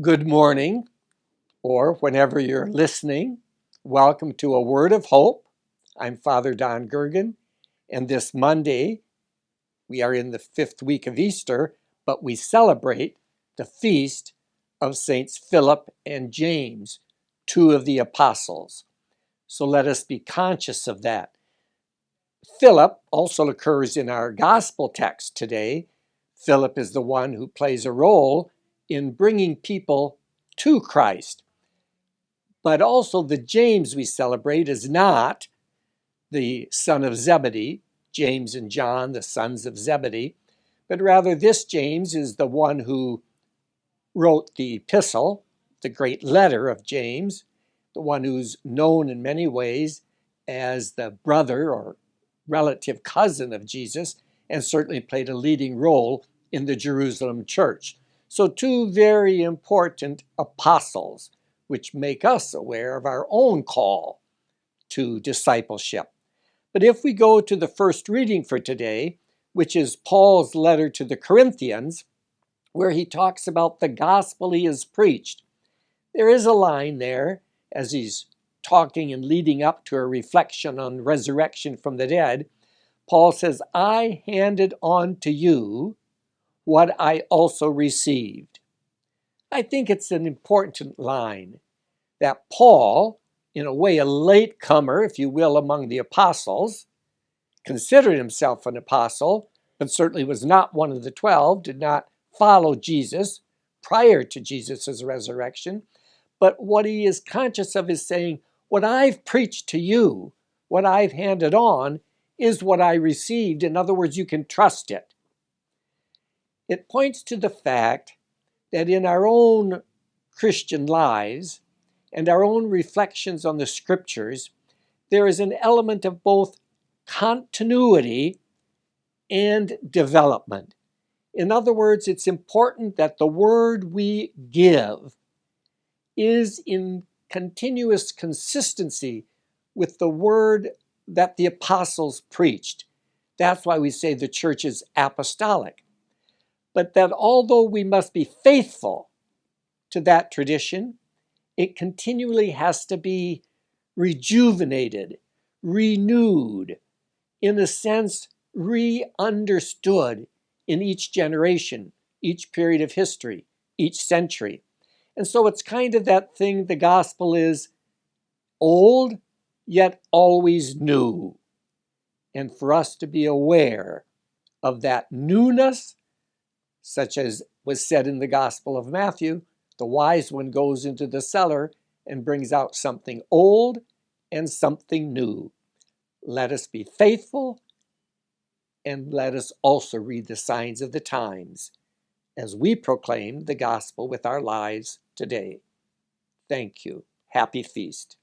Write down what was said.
Good morning, or whenever you're listening, welcome to A Word of Hope. I'm Father Don Gergen, and this Monday, we are in the 5th week of Easter, but we celebrate the feast of Saints Philip and James, two of the apostles. So let us be conscious of that. Philip also occurs in our gospel text today. Philip is the one who plays a role in bringing people to Christ. But also the James we celebrate is not the son of Zebedee, James and John, the sons of Zebedee, but rather this James is the one who wrote the epistle, the great letter of James, the one who's known in many ways as the brother or relative cousin of Jesus, and certainly played a leading role in the Jerusalem church. So two very important apostles, which make us aware of our own call to discipleship. But if we go to the first reading for today, which is Paul's letter to the Corinthians, where he talks about the gospel he has preached, there is a line there as he's talking and leading up to a reflection on resurrection from the dead. Paul says, I handed on to you what I also received. I think it's an important line that Paul, in a way a latecomer, if you will, among the apostles, considered himself an apostle, but certainly was not one of the 12, did not follow Jesus prior to Jesus' resurrection. But what he is conscious of is saying, what I've preached to you, what I've handed on, is what I received. In other words, you can trust it. It points to the fact that in our own Christian lives and our own reflections on the scriptures, there is an element of both continuity and development. In other words, it's important that the word we give is in continuous consistency with the word that the apostles preached. That's why we say the church is apostolic. But that although we must be faithful to that tradition, it continually has to be rejuvenated, renewed, in a sense, re-understood in each generation, each period of history, each century. And so it's kind of that thing, the gospel is old, yet always new. And for us to be aware of that newness, such as was said in the Gospel of Matthew, the wise one goes into the cellar and brings out something old and something new. Let us be faithful, and let us also read the signs of the times as we proclaim the gospel with our lives today. Thank you. Happy feast.